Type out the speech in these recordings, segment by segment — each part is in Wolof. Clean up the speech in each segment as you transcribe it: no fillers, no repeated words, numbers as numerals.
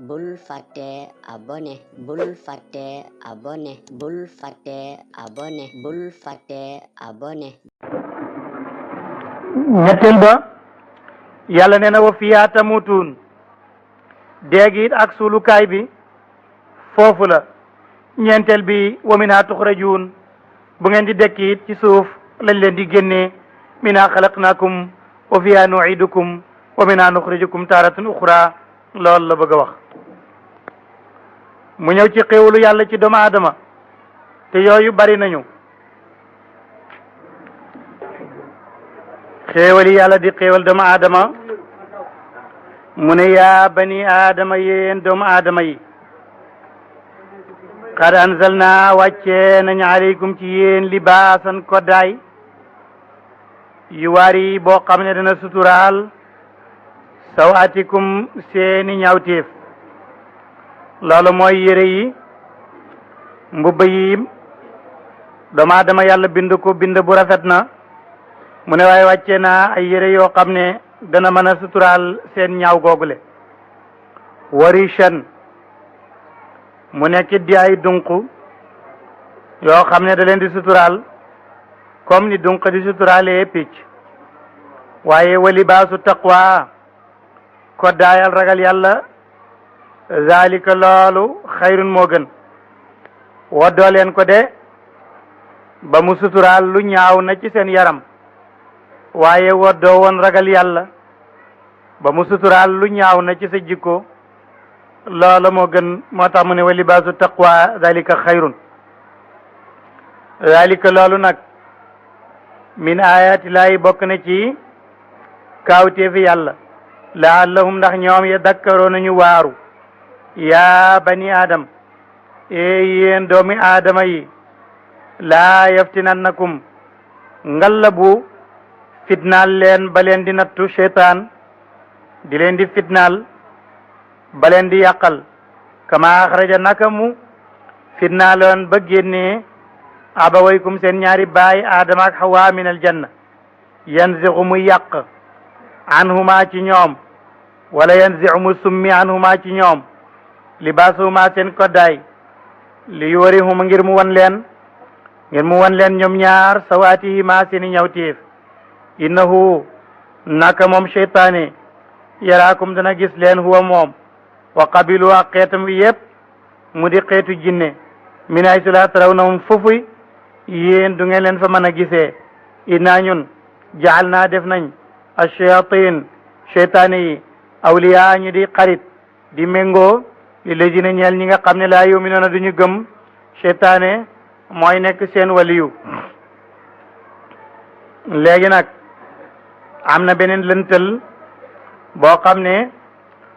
bul fàtte abonné bul fàtte abonné bul fàtte abonné bul fàtte abonné. ñetteel ba yàlla nee na wa fiyaa tamutuun déegi it ak suulukaay bi foofu la. ñeenteel bi wa minhaa tuxrajuun bu ngeen di dekki it ci suuf lañ leen di génnee minhaa xalaqnaakum wa fiyaa nuidukum wa minhaa nuxrijukum taaratan uxra loolu la bëgg a wax. mu ñëw ci xéewalu yàlla ci doomu aadama te yooyu bari nañu. xéewali yàlla di xéewal doomu aadama mu ne yaa bani aadama yéen doomu aadama yi qad anzalna wàccee nañ aleykum ci yéen libaasan koddaay yu waari boo xam ne dana suturaal sawatikum seeni ñaawteef. loolu mooy yére yi mbubba yi doomu aadama yàlla bind ko bind bu rafet na mu ne waaye wàccee naa ay yére yoo xam ne dana mën a suturaal seen ñaaw googule. warishan mu nekk di ay dunq yoo xam ne da leen di suturaal comme ni dunq di suturaalee picc. waaye wa libaasu taqwa ko daayal ragal yàlla zalika loolu xayrun moo gën. woddoo leen ko de ba mu suturaal lu ñaaw na ci seen yaram waaye woddoo woon ragal yàlla ba mu suturaal lu ñaaw na ci sa jikko loola moo gën. moo tax mu ne wa libaasu taqwa zalika xayrun. zalika loolu nag min ayati laahi bokk na ci kaawteefi yàlla laallahum ndax ñoom yadakkaroo nañu waaru. yaa bani adam yéen doomi aadama yi laa yaftinannakum ngalla bu fitnaal leen ba leen di nattu seytaan di leen di fitnaal ba leen di yàqal kama axraja naka mu fitnaaloon ba génnee abawaykum seen ñaari baay aadama ak hawa min aljanna yanzixu mu yàq anhuma ci ñoom wala yanzixu mu summi anhuma ci ñoom libaasuhuma seen koddaay li yuwarihuma ngir mu wan leen ñoom ñaar sawaatihima seeni ñawteef. innahu naka moom seytaane yaraakum dana gis leen huwa moom wa qabilu ak xeetam wi yëpp mu di xeetu jinne min haysu laa tarawnahum foofu yéen du ngeen leen fa mën a gisee. innaa ñun jaal naa def nañ ash-shayatin seytaane yi awliyaa ñu di xarit di méngoo li lajina ñeel ñi nga xam ne laa yuminuuna duñu gëm. seytaane mooy nekk seen waliyu. léegi nag am na beneen lëntal boo xam ne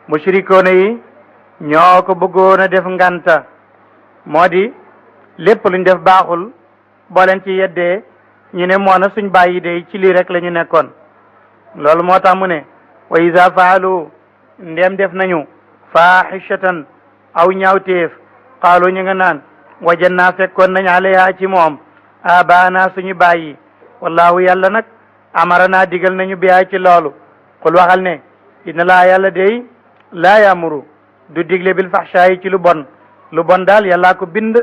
mushrikoona yi ñoo ko bëggoon a def nganta moo di lépp luñ def baaxul boo leen ci yeddee ñu ne moo na suñ bàyyi de ci lii rek la ñu nekkoon. loolu moo tax mu ne wa iza faalu ndem def nañu faaxishatan aw ñaawteef qaalu ñu nga naan wajannaa fekkoon nañ alayha ci moom abaana suñu bàyyi wallahu yàlla nag amarana digal nañu biyaa ci loolu. qul waxal ne inna laa yàlla dey laa yamuru du digle bil faxshaayi ci lu bon. lu bon daal yàllaa ko bind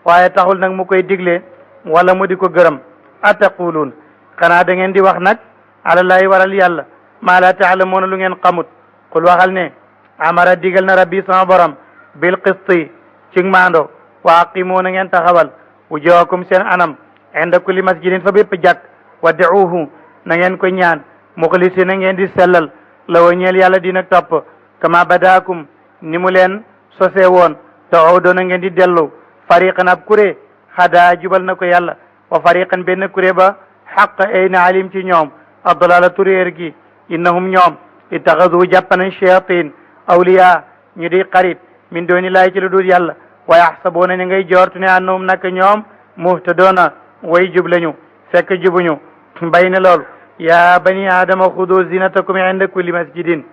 waaye taxul nag mu koy digle wala mu di ko gërëm. ataquluun xanaa da ngeen di wax nag alallahi waral yàlla maa laa taalamuuna lu ngeen xamut. qul waxal ne amara digal na rabbi sama borom bil qisti ci maando wa aqimu na ngeen taxawal wujuhakum seen anam inda kulli masjidin fa bépp jàkk wad'uuhu na ngeen ko ñaan muxlisi na ngeen di sellal la wa ñeel yàlla dina topp kama badaakum ni mu leen sose woon ta'uudu na ngeen di dellu fariqan ab kuré xadaa jubal na ko yàlla wa fariqan benn kuré ba xaq ay na alim ci ñoom adlalatu réer gi innahum ñoom ittaxadu jàppanañ shayatin awliya ñu di xarit min dooni laay ci lu dul yàlla wa yaxsabuuna ñu ngay joortu ne annahum naka ñoom muhtadoona way jub lañu fekk jubuñu. bay ne loolu yaa bani aadama xudu zinatakum inda kulli masjidin.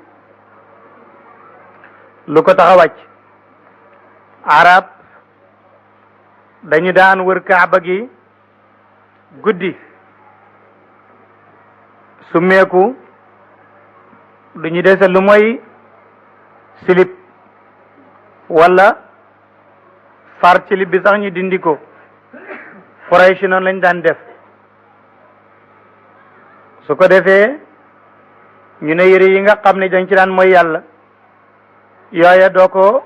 lu ko tax a wàcc arab dañu daan wër kaaba gi guddi summeeku du ñu dese lu mooy silip wala far ci li bi sax ñu dindi ko Quraysh noonu lañ daan def su ko defee ñu ne yére yi nga xam ne dañ ci daan mooy yàlla yooya doo ko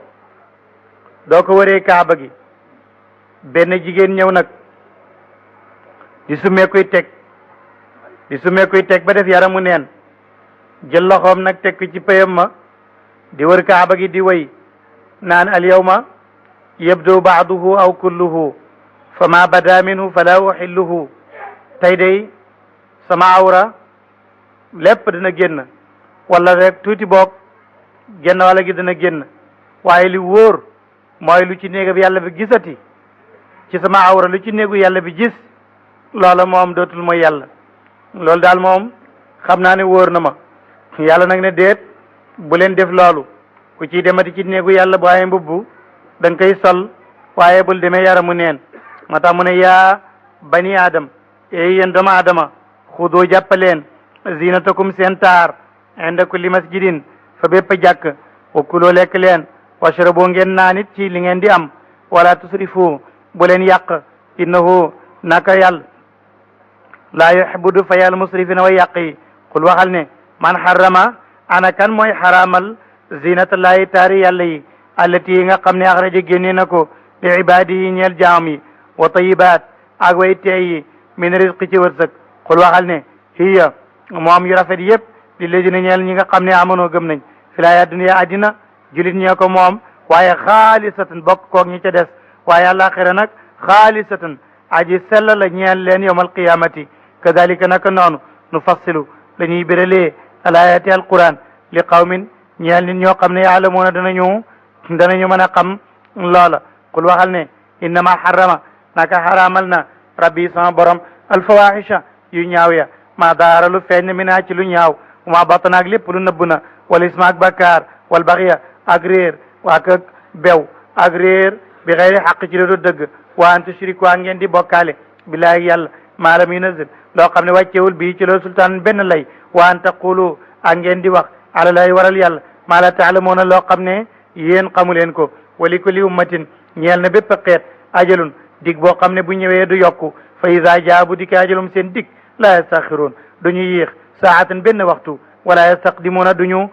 wëree kaaba gi benn jigéen ñëw nag di sumeekuy teg ba def yaramu neen jël loxoom nag teg ko ci payam ma di wër kaaba gi di way naan al yawma yabdu baaduhu aw kulluhu fa ma bada minhu fala uxilluhu tey day sama awra lépp dina génn wala rek tuuti boog génn wala gi dina génn waaye li wóor mooy lu ci néega bi yàlla bi gisati ci sama awra lu ci néegu yàlla bi gis loola moom dootul mooy yàlla loolu daal moom xam naa ne wóor na ma yàlla nag ne déet bu leen def loolu ku ciy demati ci néegu yàlla bu waaye mbubbu da nga koy sol waaye bul demee yaramu neen moo tax mu ne yaa bani adam yéen doomu adama xudoo jàppaleen zinatakum seen taar inda kulli masjidin fa bépp jàkk wa kuloo lekk leen washraboo ngeen naanit ci li ngeen di am wala tusrifu bu leen yàq innahu naka yàlla laa yuhibbu fa yàlla musrifina way yàq yi qul waxal ne man harrama ana kan mooy xaraamal zinatallahi taari yàlla yi allati yi nga xam ne axraja génne na ko li ibaadihi ñeel jaam yi wa tayibaat ak way teey yi min rizqi ci wërsëg qul waxal ne hiya moom yu rafet yëpp li ladina ñeel ñi nga xam ne amonoo gëm nañ fi laaya dunya addina julit ñee ko moom waaye xaalisatan bokk koog ñi ca des waaye àllaaxira nag xaalisatan aji sell la ñeel leen yawmal qiyamati kadalika naka noonu nu fassilu la ñuy béralee alayati alquran li qawmin ñeel nit ñoo xam ne yaalamuuna danañu mën a xam loola qul waxal ne innama harrama naka haramal na rabbi sama borom alfawahisha yu ñaaw ya ma daara lu feeñ mi naa ci lu ñaaw ma batana ak lépp lu nëbb na wal isma ak bakkaar wal baxiya ak réer waak ak bew ak réer bi xeyri xaq ci la du dëgg wa an tushriku ak ngeen di bokkaale billahi yàlla maa lam yunazil loo xam ne wàccewul bii ci loolu sultaan benn lay wa an taqulu ak ngeen di wax ala lay waral yàlla maa la taalamuuna loo xam ne yéen xamu leen ko wali kulli ummatin ñeel na bépp xeet ajalun dig boo xam ne bu ñëwee du yokku fa iza jaa bu dikkee ajalum seen dig la yastaxiruun duñu yéex saatan benn waxtu wala yastaqdimuuna duñu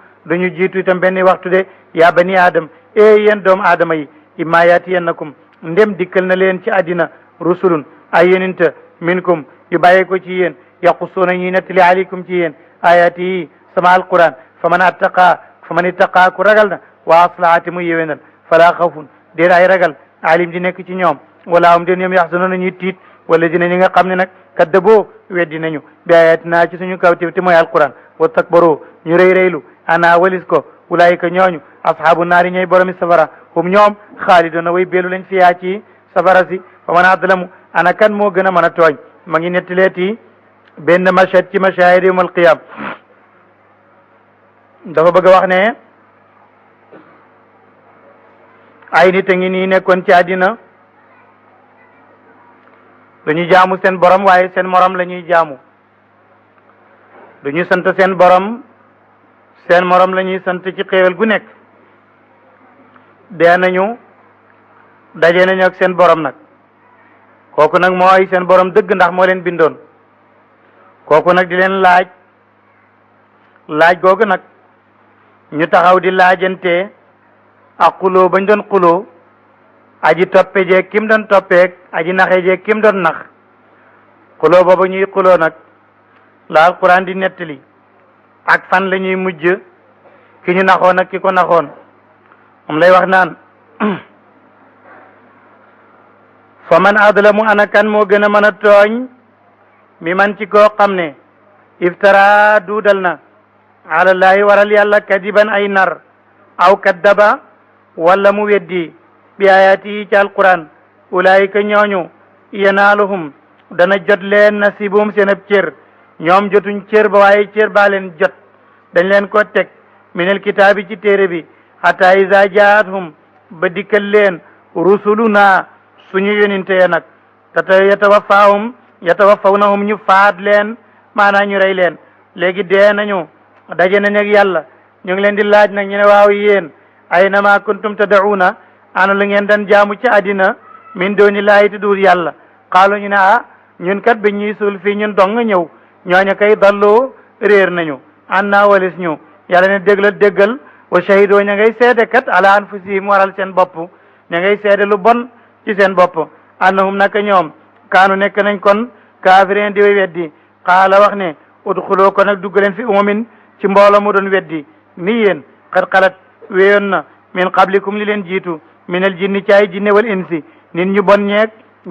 jiitu itam benn waxtu de yaa bani adam yéen doomu aadama yi imma yaatiyannakum ndem dikkal na leen ci àddina rusulun ay yeninta minkum yu bàyyee ko ci yéen yaqussuuna ñuy nettali aleykum ci yéen ayaati yi sama alquran fa man ittaqa ku ragal na wa aslahaati mu yéwénal fala xawfun déet ay ragal alim di nekk ci ñoom wala hum den ñoom yaxzanoona ñuy tiit wala dina ñi nga xam ne nag kaddaboo weddi nañu bi ayatina ci suñu kawtéef te mooy alquran wa takbaroo ñu rëy rëylu ana walis ko ulaayika ñooñu ashaabu naari ñooy boromi safara hum ñoom xaalidoona way beelu lañ fiyaa ci safara si fa man adlamu ana kan moo gën a mën a tooñ ma ngi nettaleeti benn mashhad ci mashahid yawm alqiyam dafa bëgg a wax ne ay nit a ngi nii nekkoon ci àddina dañuy jaamu seen borom waaye seen morom la ñuy jaamu duñu sant seen borom seen morom la ñuy sant ci xéewal gu nekk dee nañu daje nañu ak seen borom nag kooku nag mooy seen borom dëgg ndax moo leen bindoon kooku nag di leen laaj googu nag ñu taxaw di laajante ak xuloo bañ doon xuloo aji toppe jeeg kim doon toppeeg aji naxe jeeg kim doon nax xuloo booba ñuy xuloo nag la alquran di nettali ak fan la ñuy mujj ki ñu naxoon ak ki ko naxoon moom lay wax naan fa man adlamu ana kan moo gën a mën a tooñ mi man ci koo xam ne iftara duudal na alallahi waral yàlla kadiban ay nar aw kaddaba wala mu weddi bi ayaati yi ci alquran ulaayika ñooñu yanaaluhum dana jot leen nasibum seen ab cër ñoom jotuñ cër ba waaye cër baa leen jot dañ leen ko teg minel kitaabi ci téere bi hatta iza jaathum ba dikkal leen rusuluna suñu yoninte ya nag yatawafawnahum ñu faat leen maanaam ñu rey leen léegi dee nañu daje nañ ak yàlla ñu ngi leen di laaj nag ñu ne waaw yéen aynama kuntum tad'una ana lu ngeen dan jaamu ci àddina min dooni laahi te duur yàlla xaalu ñu ne ñun kat bi ñuy suul fii ñun dong nga ñëw ñooña kay dalloo réer nañu an naa walis ñu yàlla ne déggal wa shahidoo ña ngay seede kat ala anfusihim waral seen bopp ña ngay seede lu bon ci seen bopp annahum naka ñoom kaanu nekk nañ kon kaafirin di way weddi xaala wax ne udxuloo ko nag dugg leen fi umamin ci mbooloo mu doon weddi ni yéen xat xalat wéyoon na min qablikum li leen jiitu minal jinni caay jinne wal insi nit ñu bon ñeeg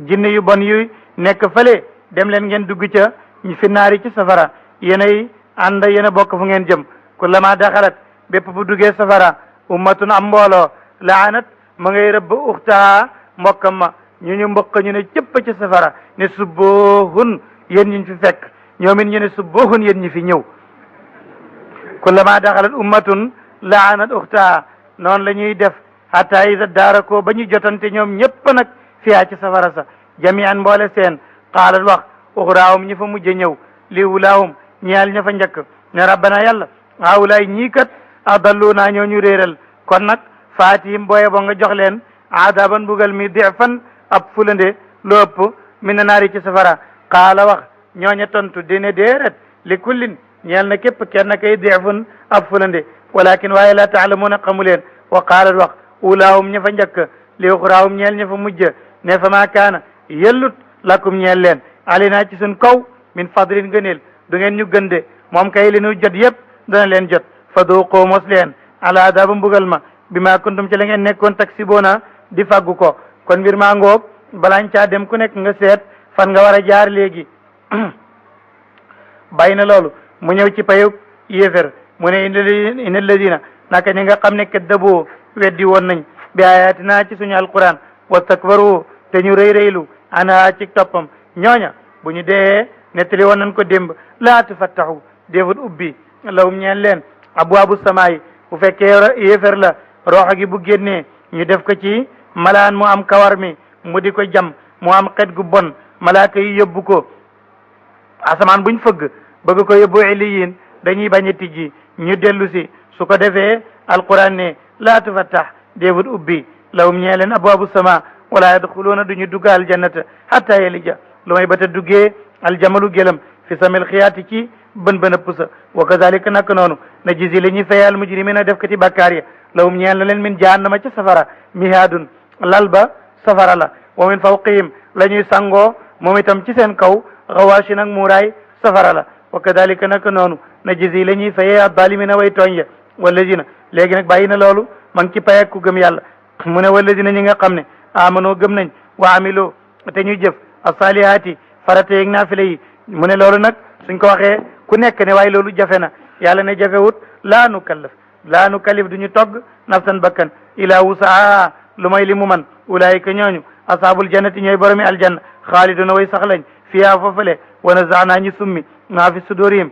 jinne yu bon yu nekk fële dem leen ngeen dugg ca fi naari ci safara yéenay ànd yéen a bokk fu ngeen jëm kullama daxalat bépp bu duggee safara ummatun am mbooloo laanat ma ngay rëbb uxtaa mbokkam ma ñu mbokk ñu ne cëpp ci safara ne subboohun yéen ñi fi fekk ñoom it ñu ne subboohun yéen ñi fi ñëw kullama daxalat ummatun laanat uxtaa noonu la ñuy def hatta ida daarakoo ba ñu jotante ñoom ñëpp nag fiyaa ci safara sa jamian mboole seen qaalat wax uxraahum ñi fa mujj ñëw li wulaahum ñeel ña fa njëkk ne rabbana yàlla haawulaay ñii kat adalluna ñoo ñu réeral kon nag faatihim booye bo nga jox leen adaban bugal mi difan ab fulande lu ëpp min na naari ci safara qaala wax ñooña tontu dine déeret li kullin ñeel na képp kenn kay difun ab fulande walakin waaye la taalamuuna xamu leen wa qaalat wax ulaahum ña fa njëkk li uxraahum ñeel ña fa mujj ne fa maa kaana yellut lakum ñeel leen alinaa ci sun kaw min fadlin gëneel du ngeen ñu gënde moom kay li nu jot yëpp dana leen jot fa duuqoo mos leen ala adaaba mbugal ma bi ma kuntum ci la ngeen nekkoon taksiboona di faggu ko kon mbir maa ngoog balaañ caa dem ku nekk nga seet fan nga war a jaar léegi bàyyi na loolu mu ñëw ci payu yéefér mu ne inna alladina naka ñi nga xam ne kaddabu weddi woon nañ bi ayatina ci suñu alquran wastakbaru te ñu rëy ana ci toppam ñooña bu ñu dee nettali woon nañ ko démb laa tufattaxu déefut ubbi lawum ñeen leen abwaabu samaayi bu fekkee yéefér la rooxa gi bu génnee ñu def ko ci malaan mu am kawar mi mu di ko jam mu am xet gu bon malaaka yi yóbbu ko asamaan buñ fëgg bëgg ko yóbbu iliyin dañuy bañ a tijji ñu dellu si su ko defee alquran ne laa tufattax déefut ubbi lawum ñeen leen abwaabu sama wala yadxuluuna duñu dugg aljannata hatta yelija lu may bata duggee aljamalu gëlam fi samil xiyaati ci bën bën a pusa wa kazalika nak noonu na jisi la ñuy fayal mujrimina def kati bakkaar ya lawum ñeel na leen min jahannama ca safara mihaadun lal ba safara la wa min fawqihim la ñuy sangoo moom itam ci seen kaw xawaashin ak muuraay safara la wa kadalika nak noonu na jisi la ñuy fayee addalimina way tooñ ya walladina léegi nag bàyyi na loolu ma ngi ci payek ku gëm yàlla mu ne walladina ñi nga xam ne amanoo gëm nañ wa amilo te ñu jëf asalihaati farata yeeg naafila yi mu ne loolu nag suñ ko waxee ku nekk ne waaye loolu jafe na yàlla ne jafewut laa nu kallif duñu togg nafsan bakkan ila wusaa lu may li mu man ulaayika ñooñu asaabul jannati ñooy boromi aljanna xaaliduna way sax lañ fiyaa foofale wa nazaanaa ñu summi maa fi sudurihim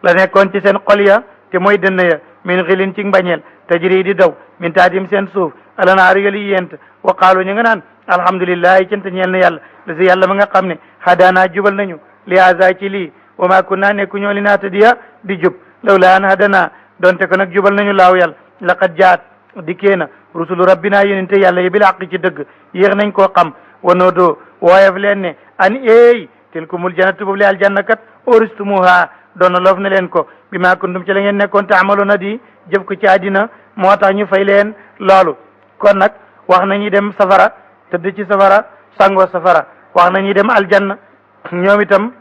la nekkoon ci seen xol ya te mooy dënn ya min xilin ci mbañeel tajri di daw min taatim seen suuf alanaaru yali yent wa qaalu ñu nga naan alhamdulillahi cant ñeel na yàlla la si yàlla ma nga xam ne hadaana jubal nañu li haza ci lii wa ma kunna nekku ñoo li naatadiya di jub law la an hadana donte ko nag jubal nañu laaw yàlla laqad jaat dikkee na rusulu rabbina yonente yàlla yi bil haqq ci dëgg yéex nañ koo xam wanoo doo wooyef leen ne an eey tilkumul jannatu boobu le aljanna kat oristumuha doona loof na leen ko bi ma kuntum ci la ngeen nekkoon te amaloona di jëf ko ci àddina moo tax ñu fay leen loolu kon nag wax nañu dem safara tëdd ci safara sangoo safara wax nañu dem aljanna ñoom itam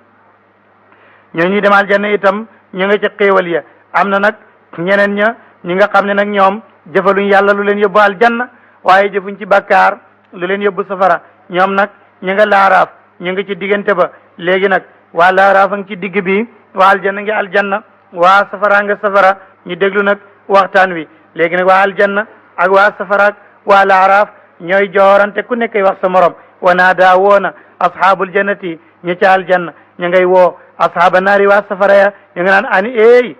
ñoo ñuy dem aljanna itam ñu nga ca xéewal ya am na nag ñeneen ña ñi nga xam ne nag ñoom jëfaluñ yàlla lu leen yóbbu aljanna waaye jëfuñ ci bakkaar lu leen yóbbu safara ñoom nag ñu nga laaraaf ñu nga ci diggante ba léegi nag waa laaraaf a ngi ci digg bi waa aljanna ngi aljanna waa safara nga safara ñu déglu nag waxtaan wi léegi nag waa aljanna ak waa safara ak waa laaraaf ñooy joorante ku nekk wax sa morom wa naadaa woona ashaabul jannati ñi ca aljanna ñu ngay woo ashaaba naari waa safara ya ñu nga naan ani eey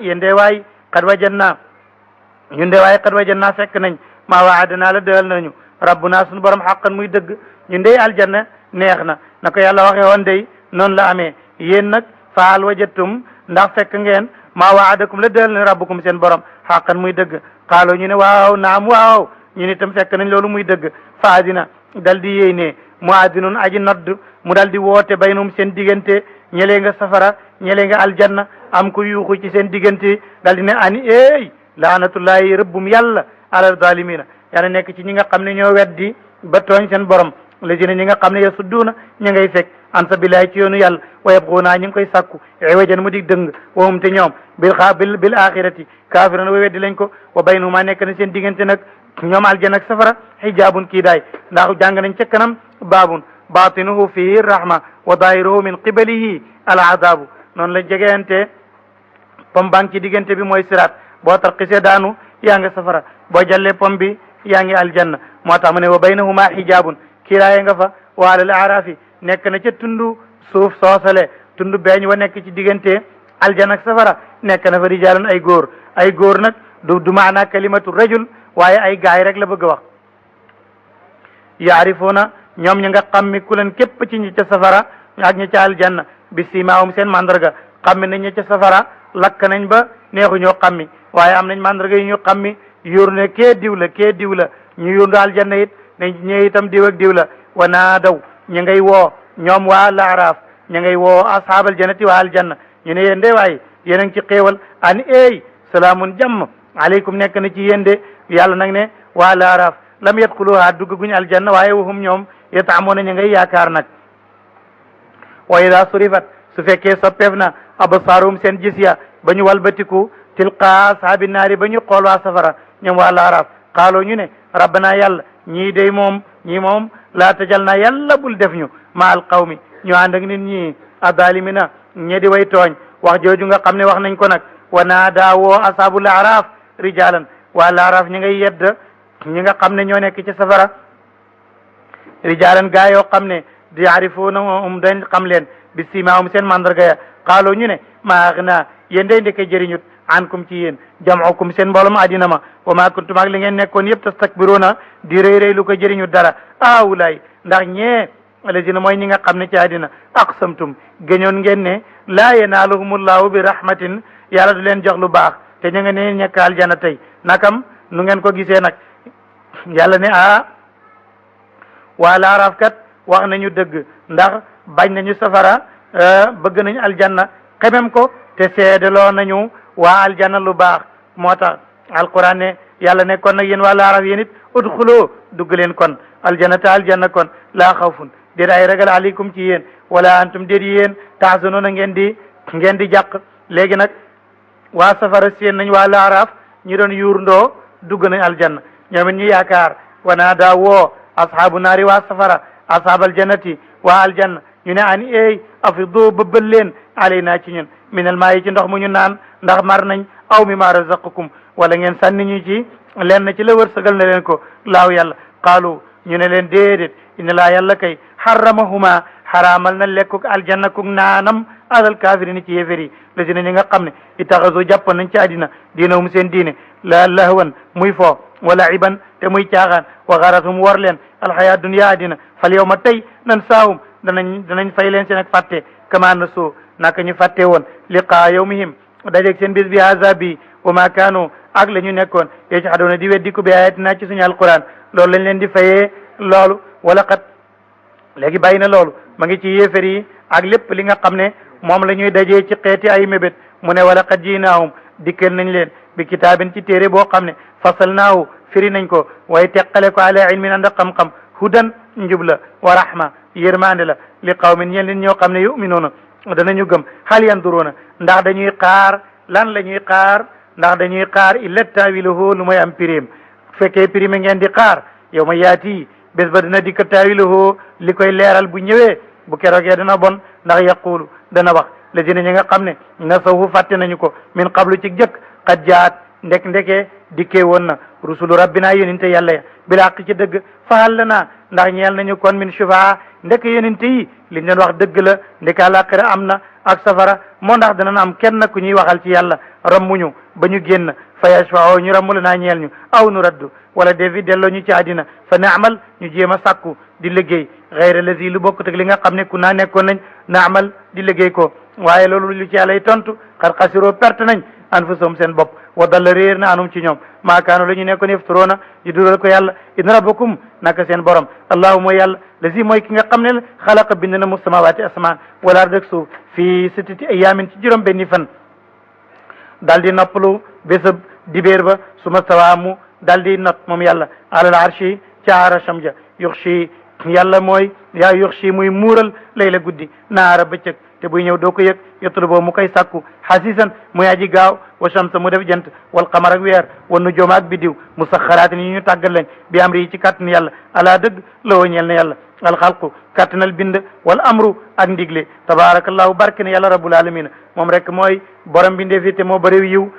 yéen de waay qad wajanna ñun de waay qad wajanna fekk nañ maa waadana la dëal nañu rabbuna suñu borom xaqan muy dëgg ñun de aljanna neex na ko yàlla waxe woon day noonu la amee yéen nag faal wajadtum ndax fekk ngeen maa waadakum la dëal na rabbukum seen borom xaqan muy dëgg xaaloo ñu ne waaw naam waaw ñu ne itam fekk nañ loolu muy dëgg faadina dal di yéy ne mu addinun aji nodd mu dal di woote baynum seen diggante ñelee nga safara ñelee nga aljanna am ko yuuxu ci seen diggante dal di ne ani eey laanatullahi rëbbum yàlla alal zalimina yàlla nekk ci ñi nga xam ne ñoo weddi ba tooñ seen borom lazina ñi nga xam ne yasudduuna ñi ngay fekk an sabilaay ci yoonu yàlla wa yabxuuna ñi ngi koy sàkku iwajan mu dig dëng wahum te ñoom bil axirati kaafiruna wa weddi lañ ko wa baynahuma nekk na seen diggante nag ñoom aljanna ak safara xijaabun kii daay ndax jàng nañ ca kanam baabun baatinuhu fihi rahma wa daahiruhu min qibalihi al adabu noonu la jegeente pom bang ci diggante bi mooy siraat boo tarxisee daanu yaa ngi safara boo jallee pom bi yaa ngi aljanna moo tax mu ne wa baynahuma xijaabun kiiraaye nga fa wa alal aarafi nekk na ca tundu suuf soosale tundu beeñ wa nekk ci diggante aljanna ak safara nekk na fa rijaalun ay góor nag du maana kalimatu rajul waaye ay gaay rek la bëgg a wax yaarifuuna ñoom ñi nga xammi ku leen képp ci ñi ca safara ak ñi ca aljanna bi simaawum seen mandarga xammi nañ ñi ca safara lakk nañ ba neexu ñoo xammi waaye am nañ mandarga yu ñu xammi yóor ne kee diw la ñu yóndu aljanna it ne ñee itam diw ak diw la wa naadaw ñu ngay woo ñoom waa laaraaf ñu ngay woo ashaabal jannati waa aljanna ñu ne yéen de waaye yéen a ngi ci xéewal an eey salaamun jàmm aleykum nekk na ci yéen de yàlla nag ne waa laaraaf lam yadxuluha dugg guñ aljanna waaye wahum ñoom yataamoona ñu ngay yaakaar nag wa ida surifat su fekkee soppeef na absaarum seen gis ya ba ñu walbatiku tilqa ashaabi naari ba ñu xool waa safara ñoom waa laaraaf xaaloo ñu ne rabbana yàlla ñii moom laa tajal na yàlla bul def ñu ma al qawmi ñu ànd ak nit ñi adalimina ñe di way tooñ wax jooju nga xam ne wax nañ ko nag wa naada woo ashaabul araaf rijalan waa laaraaf ñi ngay yedd ñi nga xam ne ñoo nekk ci safara rijalan gaa yoo xam ne yaarifuuna dañ xam leen bi simaahum seen mandarga ya xaaloo ñu ne maa agna yéen day ndeke jëriñut ankum ci yéen jam'ukum seen mboolom àddina ma wa maa kuntum ak li ngeen nekkoon yëpp tastakbiruuna di rëy lu ko jëriñut dara awulaay ndax ñee alladina mooy ñi nga xam ne ci àddina aqsamtum géñoon ngeen ne laa yanaaluhumullahu bi rahmatin yàlla du leen jox lu baax te ñu nga ne ñekk aljana tey nakam nu ngeen ko gisee nag yàlla ne waa laaraaf kat wax nañu dëgg ndax bañ nañu safara bëgg nañu aljanna xemem ko te seedaloo nañu waa aljanna lu baax moo tax alquran ne yàlla ne kon nag yéen waa laaraaf yéen it udxuloo dugg leen kon aljanna te aljanna kon laa xawfun déet ay ragal aleykum ci yéen wala antum déet yéen taxzanoona ngeen di jàq léegi nag waa safara seen nañ waa laaraaf ñi doon yuurndoo dugg nañ aljanna ñoom it ñu yaakaar wana daa woo ashaabu naari waa safara ashaabal jannati waa aljanna ñu ne ani eey afidu bëbbal leen alayna ci ñun minal maa yi ci ndox mu ñu naan ndax mar nañ aw mi ma razaqakum wala ngeen sànni ñu ci leen ci la wërsëgal na leen ko laaw yàlla qaalu ñu ne leen déedéet inna laa yàlla kay xaramahuma xaraamal na lekkuk aljanna kuk naanam alal kaafiriin ci yéefér yi la si ne ñi nga xam ne itaxasu jàpp nañ ci àddina diinahum seen diine la lahwan muy fo wala iban te muy caaxaan wa xaratum war leen alxayaa dunya àddina fal yow ma tey nan saahum danañ fay leen seen ak fàtte kama na soo naka ñu fàtte woon liqaa yawmihim dajeeg seen bis bi azabi wa ma kaanu ak la ñu nekkoon yajhaduuna di weddi ko bi ayatina ci suñu alquran loolu lañ leen di fayee loolu wala xat léegi bàyyi na loolu ma ngi ci yéefar yi ak lépp li nga xam ne moom la ñuy dajee ci xeeti ay mébét mu ne wala xat jiinaahum dikkal nañ leen bi kitaabin ci téere boo xam ne fasalnaahu firi nañ ko waaye teqale ko ala ilmin ànd ak xam-xam hudan njubla wa rahma yërmande la li qawmin ñeen leen ñoo xam ne yuminuuna danañu gëm hal yanduruuna ndax dañuy xaar lan la ñuy xaar ndax dañuy xaar illa taawiluhu lu mooy am pirim fekkee pirime ngeen di xaar yow ma yaati bés ba dina dikk taawiluhu li koy leeral bu ñëwee bu keroogee dana bon ndax yaqulu dana wax lazina ñi nga xam ne nasawu fàtte nañu ko min qablu ci jëkk qad jaat ndeke dikkee woon na rusulu rabbina yonente yàlla ya bilaq ci dëgg fahal lana ndax ñeel nañu kon min shufaa ndek yonente yi liñ leen wax dëgg la ndek àllaaxira am na ak safara moo ndax dana am kenn ku ñuy waxal ci yàlla rammuñu ba ñu génn fa yashfa'u ñu rammu lana ñeel ñu aw nu raddu wala defi delloo ñu ci àddina fa naamal ñu jéem a sàkku di liggéey xayra lazi lu bokkut ak li nga xam ne ku naa nekkoon nañ naamal di liggéey ko waaye loolu lu ci yàlla tontu xar xasiroo perte nañ anfusahum seen bopp wa dalla réer na anum ci ñoom maa kaanu la ñu nekkoon yafturoona di dural ko yàlla inna rabbakum naka seen borom allahu mooy yàlla lazi mooy ki nga xam ne xalaqa bind na mu samawaati asamaan wala ard ak suuf fii sittati ayaamin ci juróom benni fan daal di noppalu bésëb dibéer ba suma stawaa mu daal di not moom yàlla alal arshi ca arasham ja yuxshi yàlla mooy yaa yuxshi muy muural layla guddi naara bëccëg te buy ñëw doo ko yëg yottul boobu mu koy sàkku xasisan muy aji gaaw wa shamsa mu def jant wal qamar ak weer wa nujoom ak biddiw musaxaraatin yi ñu tàggal leen bi amri yi ci kàttan yàlla ala dëgg loo ñeel na yàlla alxalqu kàttanal bind wal amru ak ndigle tabarakallahu barke ne yàlla rabbul alamina moom rek mooy borom bindee fi te moo bëriw yiw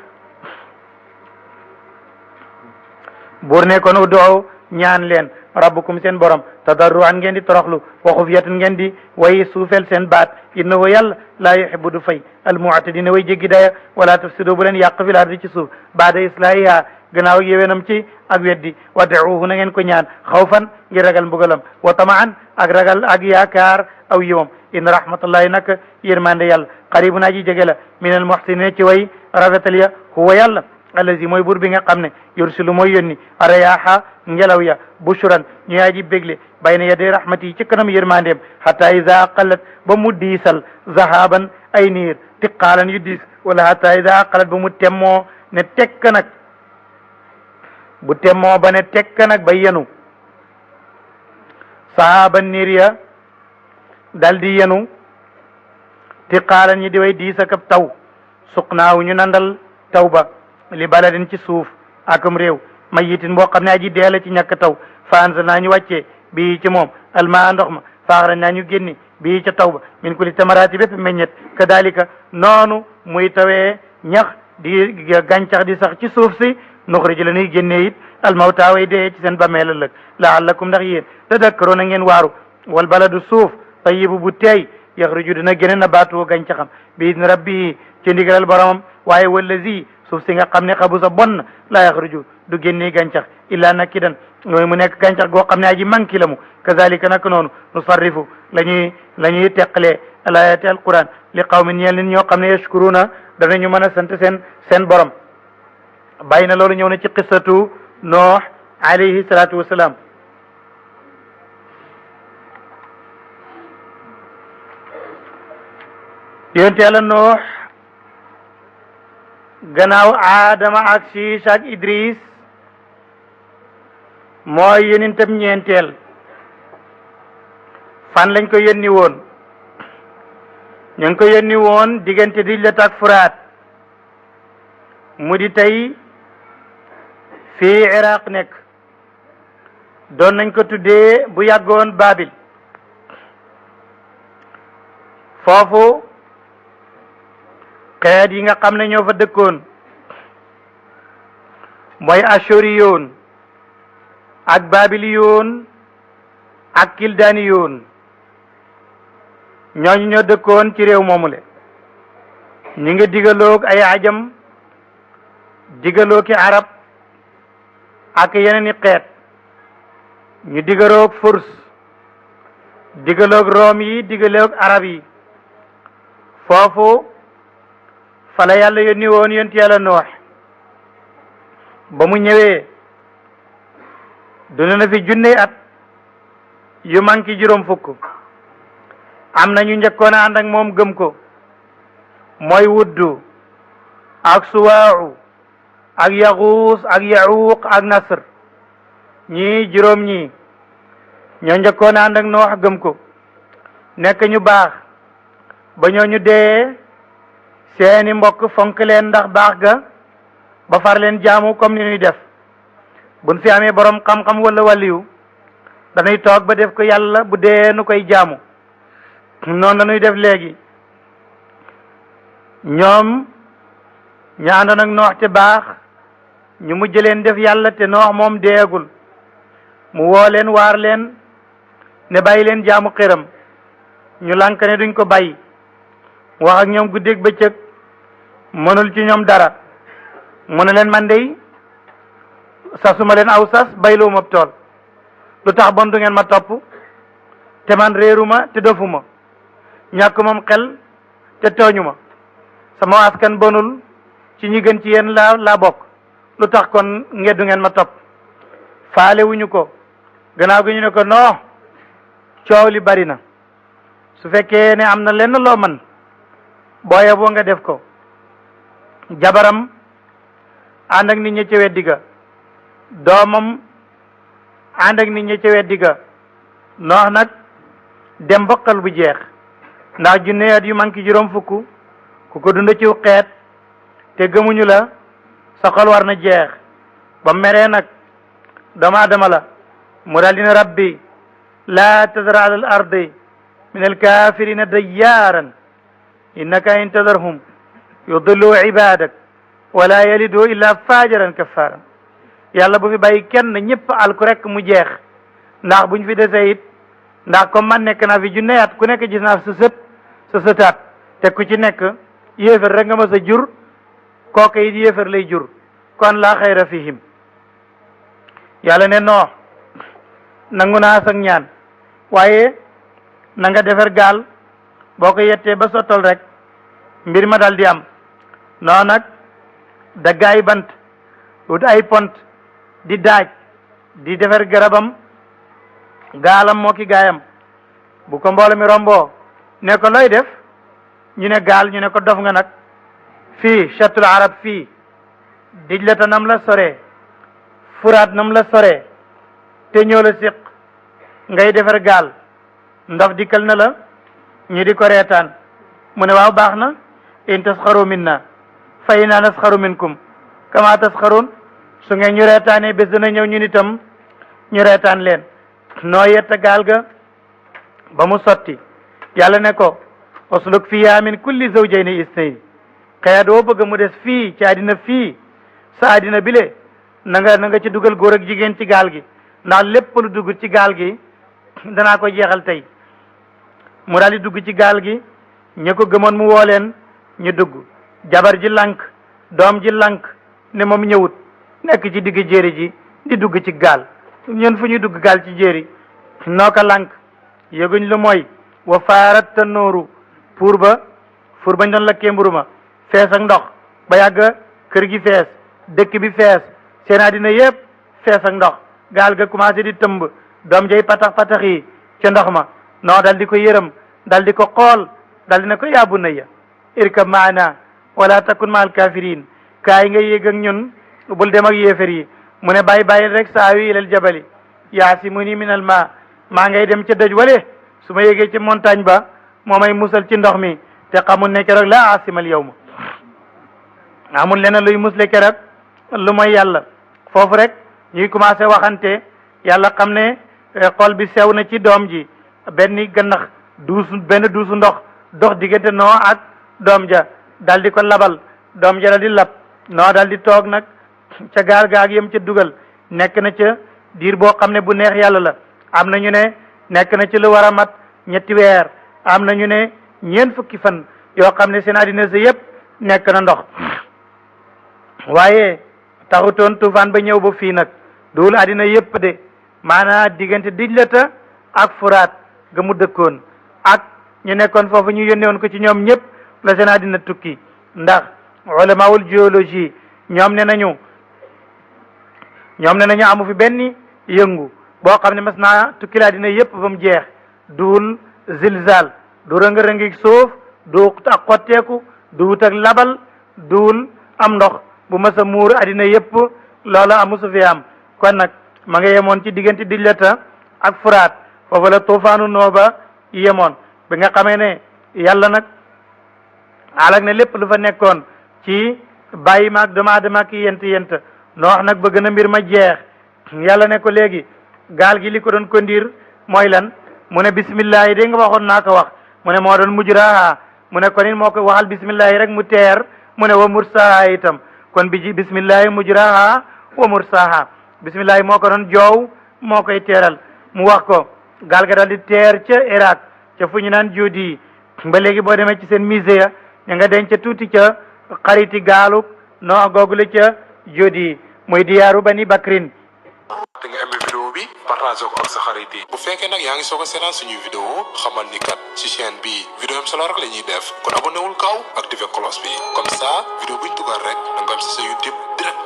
buur ne kon udoo ñaan leen rabbukum seen borom tadarruan ngeen di toroxlu wa xufiyatan ngeen di way suufel seen baat innahu yàlla laa yuhibbu du fay almu'tadina way jéggi daya wala tufsidu bu leen yàq fil ardi ci suuf baada islahiha gannaaw ak yéwénam ci ak weddi wad'uuhu na ngeen ko ñaan xawfan ngir ragal mbugalam wa tamaan ak ragal ak yaakaar aw yiwam inna rahmatullahi nag yërmande yàlla qaribun aji jege la min al muhsinin ci way rafetal ya huwa yàlla allazi mooy buur bi nga xam ne yursilu mooy yónni arayaaha ngelaw ya bushran ñu aji bégle bayna yaday rahmati ci kanam yërmandeem hatta ida aqalat ba mu diisal zahaban ay niir tiqaalan yu diis wala hatta ida aqalat ba mu temmoo ne tekk nag bu temmoo ba ne tekk nag ba yenu sahaban niir ya dal di yenu tiqaalan ñi di way diis ak ab taw suqnaaw ñu nandal taw ba li baladin ci suuf akum réew mayitin boo xam ne aji deela ci ñàkk taw fa anzal naa ñu wàccee bii ci moom almaa ndox ma faaxara naa ñu génni bii ca taw ba min kulli tamaraati bépp meññet kadalika noonu muy tawee ñax di gàncax di sax ci suuf si nuxrij la ñuy génnee it almawta way dee ci seen bàmmeel ëllëg laallakum ndax yéen tadakkaroon na ngeen waaru wal baladu suuf tayibu bu teey yaxruju dina génne na baatu gàncaxam bi idni rabbi ci ndigalal boromam waaye wallazi suuf si nga xam ne xabusa bon laa yaxruju du génnee gàncax illa nakidan mooy mu nekk gàncax goo xam ne aji manki la mu kazalika nag noonu nusarrifu la ñuy teqalee alayati alquran li qawmin ñeel nit ñoo xam ne yashkuruna danañu mën a sant seen borom bàyyi na loolu ñëw na ci qissatu noox alayhi salatu wasalaam yonte yàlla noox gannaaw aadama ak siis ak idris mooy yonentam ñeenteel fan lañ ko yónni woon ñu ngi ko yónni woon diggante Dijlat ak Furaat mu di tey fii Iraq nekk doon nañ ko tuddee bu yàggoon Babil foofu xeet yi nga xam ne ñoo fa dëkkoon mooy ashuriyoon ak babiliyoon ak kildaniyoon ñooñu ñoo dëkkoon ci réew moomule ñi ngi digaloog ay ajam digalooki arab ak yeneen i xeet ñu digaloog furs digaloog room yi digaloog arab yi foofu fala yàlla yónni woon yonti yàlla noox ba mu ñëwee dund na fi junne at yu manki juróom fukk am na ñu njëkkoon a ànd ak moom gëm ko mooy wuddu ak suwaaxu ak yaxuus ak yaxuuq ak nasr ñii juróom ñii ñoo njëkkoon a ànd ak noox gëm ko nekk ñu baax ba ñooñu dee seeni mbokk fonk leen ndax baax ga ba far leen jaamu comme ni ñuy def buñ fi amee borom xam-xam wala waliyu dañuy toog ba def ko yàlla bu dee nu koy jaamu noonu la ñuy def léegi ñoom ñu àndoon ak noox te baax ñu mujj leen def yàlla te noox moom deegul mu woo leen waar leen ne bàyyi leen jaamu xiram ñu lànk ne duñ ko bàyyi wax ak ñoom guddeeg bëccëg mënul ci ñoom dara mu ne leen man dey sasuma leen aw sas bayluwuma tool lu tax bon du ngeen ma topp te man réeruma te dofuma ñàkk moom xel te tooñuma sama askan bonul ci ñi gën ci yéen laa bokk lu tax kon ngeddu ngeen ma topp faale wuñu ko gannaaw gi ñu ne ko non coow li bari na su fekkee ne am na lenn loo man booye boo nga def ko jabaram ànd ak nit ñi ci weddi ga doomam ànd ak nit ñi ci weddi ga noox nag dem bokkal bu jeex ndax junne at yu manki juróom fukk ku ko dund ci xeet te gëmuñu la sa xol war na jeex ba meree nag doomu aadama la mu daal dina rabbi laa tadar ala al ardi min alkafirina dayyaaran innaka in tadarhum yudillu ibadak wala yalidu illa fajaran kafaran yàlla bu fi bàyyi kenn ñëpp alku rek mu jeex ndax buñ fi desee it ndax comme man nekk naa fi junne at ku nekk gis naa sa sëtaat te ku ci nekk yéefar rek nga ma sa jur kooku it yéefar lay jur kon laa xayra fihim yàlla ne noo nangu naa sag ñaan waaye na nga defar gaal boo ko yettee ba sottal rek mbir ma dal di am noo nag dagg ay bant wut ay pont di daaj di defar garabam gaalam moo ki gaayam bu ko mbooloo mi romboo ne ko looy def ñu ne gaal ñu ne ko dof nga nag fii chatul arab fii dijlata nam la sore furaat nam la sore te ñoo la siq ngay defar gaal ndof dikkal na la ñu di ko reetaan mu ne waaw baax na in tasxaru minna fa inna nasxaru minkum kama tasxarun su ngeen ñu reetaanee bés dana ñëw ñun itam ñu reetaan leen noo yetta gaal ga ba mu sotti yàlla ne ko usluk fiha min kulli zawjayni isnayn xeet woo bëgg mu des fii ci àddina fii sa àddina bile na nga ci dugal góor ak jigéen ci gaal gi ndax lépp lu dugg ci gaal gi danaa ko jeexal tey mu daal di dugg ci gaal gi ña ko gëmoon mu woo leen ñu dugg jabar ji lank doom ji lank ne moom ñëwut nekk ci digg jéeri ji di dugg ci gaal ñun fu ñuy dugg gaal ci jéeri noo ko lank yëguñ lu mooy wa faarat ta nooru pour bañ doon lakkee mburu ma fees ak ndox ba yàgg kër gi fees dëkk bi fees seen àddina yépp fees ak ndox gaal ga commencé di tëmb doom jay patax yi ca ndox ma noo dal di ko yërëm dal di ko xool dal di ne ko yaa bunayya irkab maana wala takun ma al kafirin kaay nga yéeg ak ñun bul dem ak yéefar yi mu ne bàyyi rek saawi ilal jabali yaasimuni minal maa ngay dem ca dëj wale su ma yéegee ci montagne ba moo may musal ci ndox mi te xamul ne keroog la asimal yawma amul leneen luy musle keroog lu mooy yàlla foofu rek ñuy commencé waxante yàlla xam ne xol bi sew na ci doom ji benn gannax benn duusu ndox dox diggante noo ak doom ja dal di ko labal doom ja dal di lab noo dal di toog nag ca gaal gaag yam ca dugal nekk na ca diir boo xam ne bu neex yàlla la am na ñu ne nekk na ci lu war a mat ñetti weer am na ñu ne ñeent fukki fan yoo xam ne seen àddina si yëpp nekk na ndox waaye taxutoon tufaan ba ñëw ba fii nag duul àddina yëpp de maanaa diggante dijlata ak furaat ga mu dëkkoon ak ñu nekkoon foofu ñu yónnee woon ko ci ñoom ñëpp la seen àddina tukki ndax ulamaul géologie ñoom ne nañu amu fi benn yëngu boo xam ne mas naa tukki la àddina yëpp ba mu jeex duul zilzal du rëngi suuf du ak xotteeku duut ak labal duul am ndox bu mas a muur àddina yëpp loola amu su fi am kon nag ma nga yemoon ci diggante dijlata ak furaat foofu la tuufaanu nooba yemoon bi nga xamee ne yàlla nag alak ne lépp lu fa nekkoon ci bàyyi maag doomu aadama ki yent noox nag bëgg na mbir ma jeex yàlla ne ko léegi gaal gi li ko doon kondir mooy lan mu ne bismillah yi de nga waxoon naa ko wax mu ne moo doon mujraha mu ne kon it moo ko waxal bismillah yi rek mu teer mu ne wa mursaha itam kon bi ji bismillah mujraha wa mursaha bismillah moo ko doon joow moo koy teeral mu wax ko gaal ga daal di teer ca Irak ca fu ñu naan Judi ba léegi boo demee ci seen musée ya ña nga denc tuuti ca xariti gaalu noo googule ca Judi muy diyaaru Bani Bakrin bi partage ko ak sa xarit yi bu fekkee nag yaa ngi soog a seetaan suñuy vidéo xamal ni kat ci chaîne bi vidéo am solo rek la ñuy def kon abonné wul gaaw activé cloche bi comme ça vidéo buñ dugal rek da nga am si sa YouTube direct